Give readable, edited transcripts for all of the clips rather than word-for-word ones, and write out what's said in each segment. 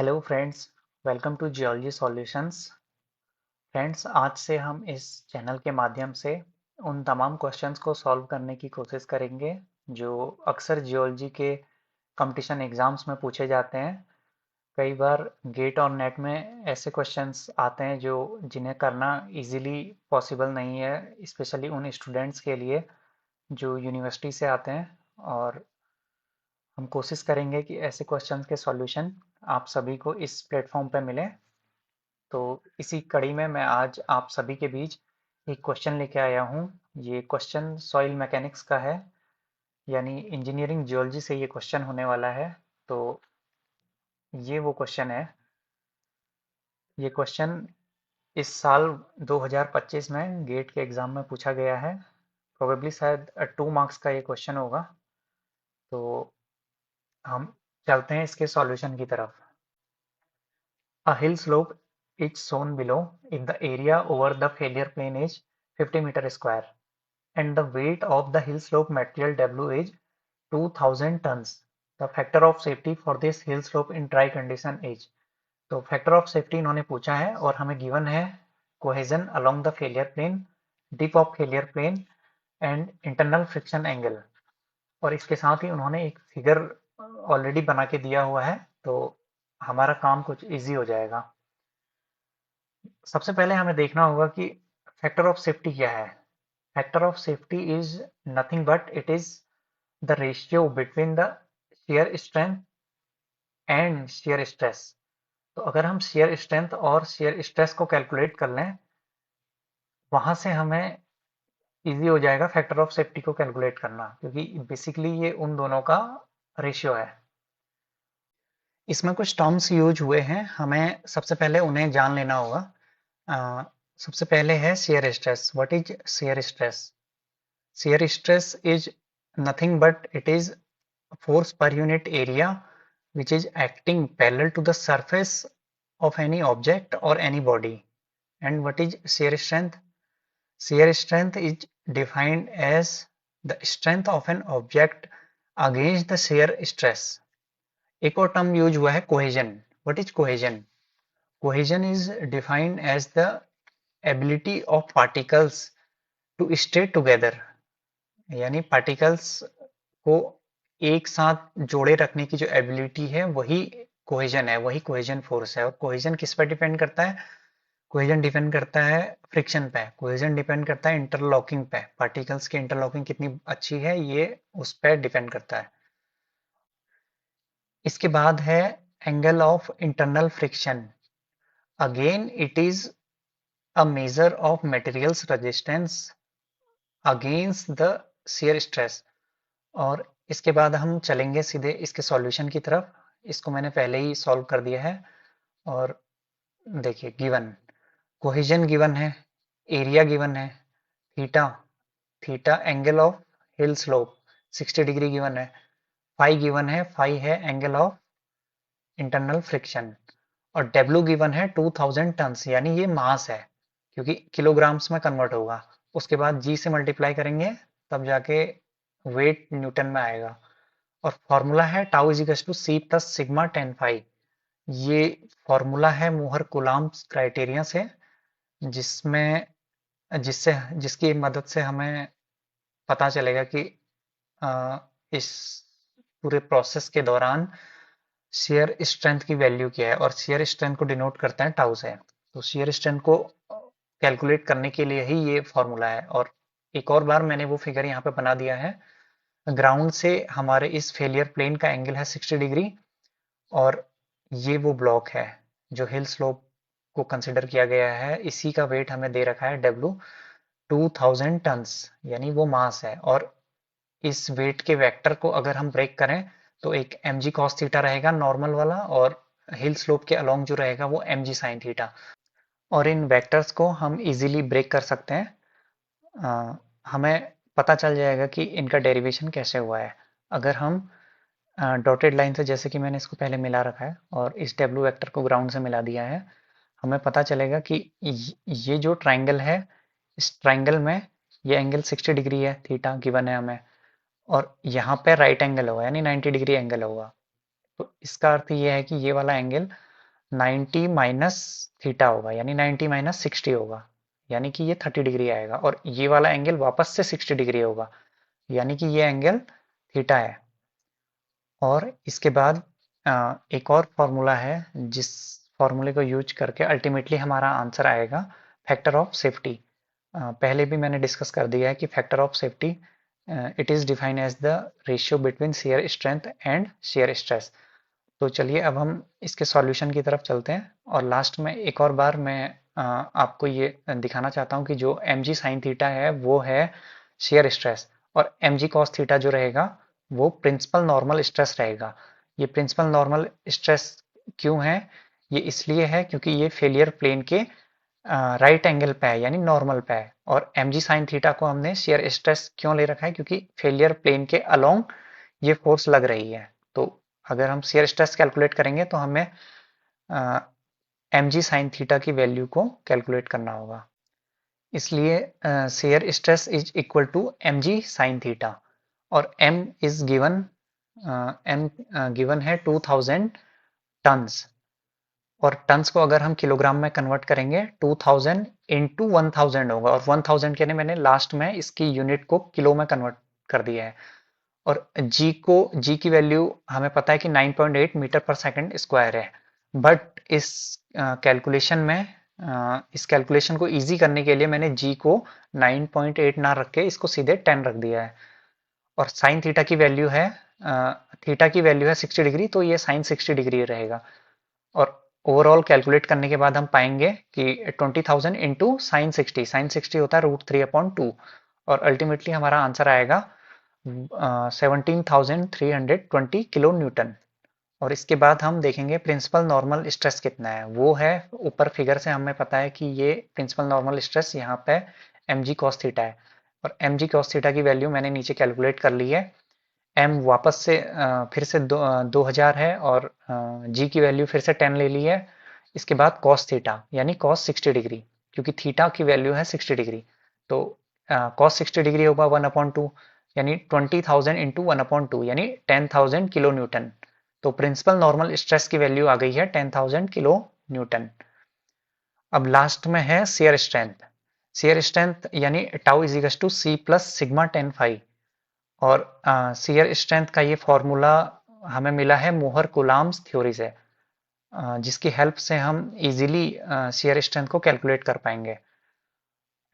Hello friends, welcome to geology solutions. Friends, आज से हम इस चैनल के माध्यम से उन तमाम क्वेश्चंस को सॉल्व करने की कोशिश करेंगे जो अक्सर जियोलॉजी के कंपटीशन एग्जाम्स में पूछे जाते हैं। कई बार गेट और नेट में ऐसे क्वेश्चंस आते हैं जो जिन्हें करना इजीली पॉसिबल नहीं है, स्पेशली उन स्टूडेंट्स के लिए जो यूनिवर्सिटी से आते हैं। और हम कोशिश करेंगे कि ऐसे क्वेश्चंस के सॉल्यूशन आप सभी को इस प्लेटफॉर्म पे मिले। तो इसी कड़ी में मैं आज आप सभी के बीच एक क्वेश्चन लेके आया हूँ। ये क्वेश्चन सॉइल मैकेनिक्स का है, यानी इंजीनियरिंग जियोलॉजी से ये क्वेश्चन होने वाला है। तो ये वो क्वेश्चन है। ये क्वेश्चन इस साल 2025 में गेट के एग्जाम में पूछा गया है। प्रोबेबली शायद 2 मार्क्स का ये क्वेश्चन होगा। तो हम चलते हैं इसके सॉल्यूशन की तरफ। A hill slope is shown below if the area over the failure plane is 50 meter square and the weight of the hill slope material W is 2000 tons. The factor of safety for this hill slope in dry condition is। तो factor of safety इन्होंने पूछा है और हमें given है cohesion along the failure plane, dip of failure plane and internal friction angle. और इसके साथ ही उन्होंने एक फिगर ऑलरेडी बना के दिया हुआ है, तो हमारा काम कुछ इजी हो जाएगा। सबसे पहले हमें देखना होगा कि फैक्टर ऑफ सेफ्टी क्या है। Factor of safety is nothing but it is the ratio between the shear strength and shear stress. तो अगर हम shear स्ट्रेंथ और shear स्ट्रेस को कैलकुलेट कर लें, वहां से हमें इजी हो जाएगा फैक्टर ऑफ सेफ्टी को कैलकुलेट करना, क्योंकि बेसिकली ये उन दोनों का रेशियो है। इसमें कुछ टर्म्स यूज हुए हैं, हमें सबसे पहले उन्हें जान लेना होगा। सबसे पहले है shear stress। What is shear stress? Shear stress is nothing but it is force per unit area which is acting parallel to the surface of any object or any body. And what is shear strength? Shear strength is defined as the strength of an object against the shear stress. एक और term use हुआ है cohesion. What is cohesion? Cohesion is defined as the ability of particles to stay together, यानी particles को एक साथ जोड़े रखने की जो एबिलिटी है वही कोहेजन है, वही कोहेजन फोर्स है। और कोहेजन किस पर डिपेंड करता है? कोहेजन डिपेंड करता है फ्रिक्शन पे, कोहेजन डिपेंड करता है इंटरलॉकिंग पे। पार्टिकल्स की इंटरलॉकिंग कितनी अच्छी है ये उस पर डिपेंड करता है। इसके बाद है angle of internal friction. Again it is a measure of materials resistance against the shear stress। और इसके बाद हम चलेंगे सीधे इसके सॉल्यूशन की तरफ। इसको मैंने पहले ही सॉल्व कर दिया है। और देखिए, गिवन कोहेजन गिवन है, एरिया गिवन है, theta theta angle of hill slope 60 degree given है, फाई गिवन है, फाई है एंगल ऑफ इंटरनल फ्रिक्शन, और डब्ल्यू गिवन है 2000 टन्स, यानी ये मास है क्योंकि किलोग्राम्स में कन्वर्ट होगा। उसके बाद जी से मल्टीप्लाई करेंगे तब जाके वेट न्यूटन में आएगा। और फॉर्मूला है tau equals to C plus sigma 10 phi. ये फॉर्मूला है मोहर कुलाम्ब्स क्राइटेरिया से, जिसमें जिससे जिसकी मदद से हमें पता चलेगा कि इस पूरे प्रोसेस के दौरान शेयर स्ट्रेंथ की वैल्यू क्या है। और शेयर स्ट्रेंथ को डिनोट करते हैं टाउ से। तो शेयर स्ट्रेंथ को कैलकुलेट करने के लिए ही ये फॉर्मूला है। और एक और बार मैंने वो फिगर यहाँ पे बना दिया है। ग्राउंड से हमारे इस फेलियर प्लेन का एंगल है 60 डिग्री, और ये वो ब्लॉक है जो हिल स्लोप को कंसिडर किया गया है। इसी का वेट हमें दे रखा है डब्ल्यू 2000 टन्स, यानी वो मास है। और इस वेट के वेक्टर को अगर हम ब्रेक करें तो एक mg cos थीटा रहेगा नॉर्मल वाला, और हिल स्लोप के अलोंग जो रहेगा वो mg sin थीटा। और इन वेक्टर्स को हम इजीली ब्रेक कर सकते हैं। हमें पता चल जाएगा कि इनका डेरिवेशन कैसे हुआ है। अगर हम डॉटेड लाइन से, जैसे कि मैंने इसको पहले मिला रखा है और इस डब्ल्यू वेक्टर को ग्राउंड से मिला दिया है, हमें पता चलेगा कि ये जो ट्राइंगल है, इस ट्राइंगल में ये एंगल 60 डिग्री है, थीटा गिवन है हमें, और यहाँ पे राइट एंगल होगा यानी 90 डिग्री एंगल होगा। तो इसका अर्थ ये है कि ये वाला एंगल 90 माइनस थीटा होगा, यानी 90 माइनस 60 होगा, यानी कि ये 30 डिग्री आएगा, और ये वाला एंगल वापस से 60 डिग्री होगा, यानी कि ये एंगल थीटा है। और इसके बाद एक और फॉर्मूला है, जिस फॉर्मूले को यूज करके अल्टीमेटली हमारा आंसर आएगा फैक्टर ऑफ सेफ्टी। पहले भी मैंने डिस्कस कर दिया है कि factor of safety it is defined as the ratio between shear strength and shear stress. तो चलिए अब हम इसके सॉल्यूशन की तरफ चलते हैं, और लास्ट में एक और बार मैं आपको ये दिखाना चाहता हूँ कि जो एम जी साइन थीटा है वो है शेयर स्ट्रेस, और एम जी कॉस थीटा जो रहेगा वो प्रिंसिपल नॉर्मल स्ट्रेस रहेगा। ये प्रिंसिपल नॉर्मल स्ट्रेस क्यों है? ये इसलिए है क्योंकि ये फेलियर प्लेन के राइट एंगल पे है, यानी नॉर्मल पे है। और एम जी साइन थीटा को हमने शेयर स्ट्रेस क्यों ले रखा है? क्योंकि फेलियर प्लेन के अलोंग ये फोर्स लग रही है। तो अगर हम शेयर स्ट्रेस कैलकुलेट करेंगे तो हमें एम जी साइन थीटा की वैल्यू को कैलकुलेट करना होगा। इसलिए shear stress is equal to M G sine theta, और M is given, M given है 2000 टन्स, और टन्स को अगर हम किलोग्राम में कन्वर्ट करेंगे 2000 इंटू 1000 होगा, और 1000 के लिए मैंने लास्ट में इसकी यूनिट को किलो में कन्वर्ट कर दिया है। और जी की वैल्यू हमें पता है कि 9.8 मीटर पर सेकंड स्क्वायर है, बट कैलकुलेशन में इस कैलकुलेशन को इजी करने के लिए मैंने जी को 9.8 ना रख के इसको सीधे 10 रख दिया है। और साइन थीटा की वैल्यू है, थीटा की वैल्यू है 60 डिग्री, तो ये साइन 60 डिग्री रहेगा। और ओवरऑल कैलकुलेट करने के बाद हम पाएंगे कि 20,000 इंटू साइन 60 होता है √3/2, और अल्टीमेटली हमारा आंसर आएगा 17,320 किलो न्यूटन। और इसके बाद हम देखेंगे प्रिंसिपल नॉर्मल स्ट्रेस कितना है। वो है, ऊपर फिगर से हमें पता है कि ये प्रिंसिपल नॉर्मल स्ट्रेस यहाँ पे एम जी कॉस थीटा है, और एम जी कॉस थीटा की वैल्यू मैंने नीचे कैलकुलेट कर ली है। एम वापस से फिर से 2000 है, और जी की वैल्यू फिर से 10 ले ली है। इसके बाद कॉस थीटा यानी कॉस 60 डिग्री, क्योंकि थीटा की वैल्यू है 60 डिग्री, तो कॉस 60 डिग्री होगा 1/2, यानी 20,000 इंटू 1/2 यानी 10,000 किलो न्यूटन। तो प्रिंसिपल नॉर्मल स्ट्रेस की वैल्यू आ गई है 10,000 किलो न्यूटन। अब लास्ट में है शेयर स्ट्रेंथ। शेयर स्ट्रेंथ यानी tau is equal to C plus sigma 10 phi, और शेयर स्ट्रेंथ का ये फॉर्मूला हमें मिला है मोहर कुलाम्स थ्योरी से, जिसकी हेल्प से हम इजीली शेयर स्ट्रेंथ को कैलकुलेट कर पाएंगे।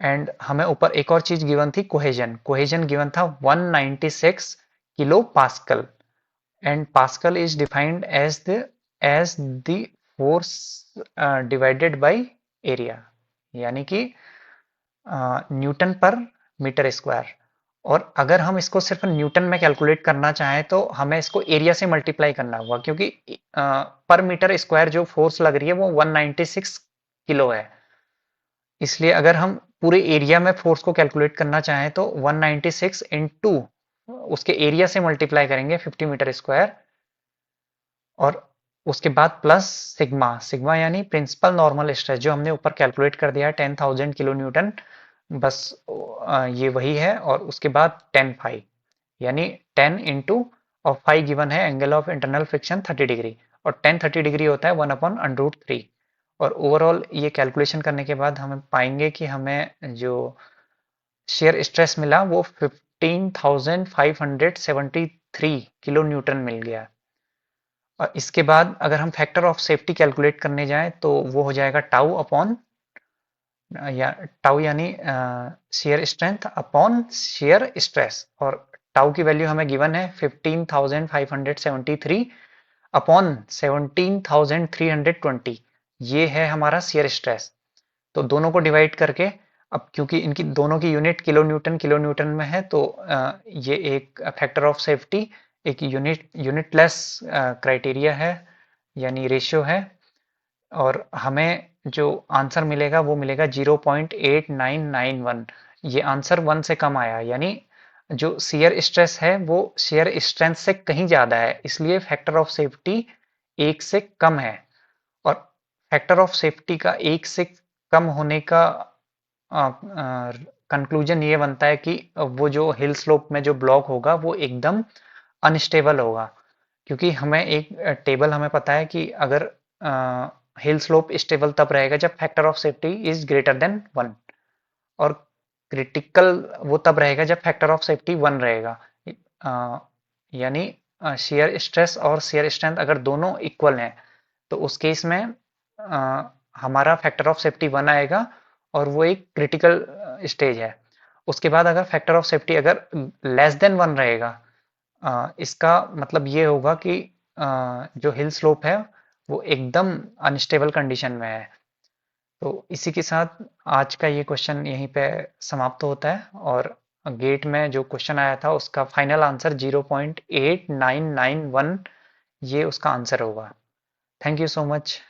एंड हमें ऊपर एक और चीज गिवन थी, कोहेजन। कोहेजन गिवन था 196 kilo pascal, and pascal is defined as the force divided by area, यानी कि न्यूटन पर मीटर स्क्वायर। और अगर हम इसको सिर्फ न्यूटन में कैलकुलेट करना चाहें तो हमें इसको एरिया से मल्टीप्लाई करना होगा, क्योंकि पर मीटर स्क्वायर जो फोर्स लग रही है वो 196 किलो है। इसलिए अगर हम पूरे एरिया में फोर्स को कैलकुलेट करना चाहें तो 196 इंटू उसके एरिया से मल्टीप्लाई करेंगे 50 मीटर स्क्वायर, और उसके बाद प्लस सिग्मा। सिग्मा यानी प्रिंसिपल नॉर्मल स्ट्रेस जो हमने ऊपर कैलकुलेट कर दिया है 10,000 किलो न्यूटन, बस ये वही है। और उसके बाद 10 फाई, यानी 10 इंटू, और फाई गिवन है angle of internal friction 30 degree, और 10 30 डिग्री होता है 1/√3। और ओवरऑल ये कैलकुलेशन करने के बाद हम पाएंगे कि हमें जो शेयर स्ट्रेस मिला वो 15,573 किलो न्यूटन मिल गया। और इसके बाद अगर हम फैक्टर ऑफ सेफ्टी कैलकुलेट करने जाएं तो वो हो जाएगा टाउ अपॉन, या टाउ यानी shear strength upon shear stress, और टाउ की वैल्यू हमें गिवन है 15,573 अपॉन 17,320, ये है हमारा शेयर स्ट्रेस। तो दोनों को डिवाइड करके, अब क्योंकि इनकी दोनों की यूनिट किलो न्यूटन में है, तो ये एक फैक्टर ऑफ सेफ्टी एक यूनिटलेस क्राइटेरिया है, यानी रेशियो है। और हमें जो आंसर मिलेगा वो मिलेगा 0.8991। ये आंसर 1 से कम आया, यानी जो शेयर स्ट्रेस है वो शेयर स्ट्रेंथ से कहीं ज्यादा है, इसलिए फैक्टर ऑफ सेफ्टी 1 से कम है। और फैक्टर ऑफ सेफ्टी का 1 से कम होने का कंक्लूजन ये बनता है कि वो जो हिल स्लोप में जो ब्लॉक होगा वो एकदम अनस्टेबल होगा, क्योंकि हमें एक टेबल हमें पता है कि अगर हिल स्लोप स्टेबल तब रहेगा जब factor of safety is greater than 1, और क्रिटिकल वो तब रहेगा जब फैक्टर ऑफ सेफ्टी 1 रहेगा। अ, यानी शेयर स्ट्रेस और शेयर स्ट्रेंथ अगर दोनों इक्वल हैं तो उस केस में हमारा फैक्टर ऑफ सेफ्टी 1 आएगा और वो एक क्रिटिकल स्टेज है। उसके बाद अगर फैक्टर ऑफ सेफ्टी अगर लेस देन 1 रहेगा, इसका मतलब ये होगा कि जो हिल स्लोप है वो एकदम अनस्टेबल कंडीशन में है। तो इसी के साथ आज का ये क्वेश्चन यहीं पे समाप्त होता है, और गेट में जो क्वेश्चन आया था उसका फाइनल आंसर 0.8991 ये उसका आंसर होगा। Thank you so much.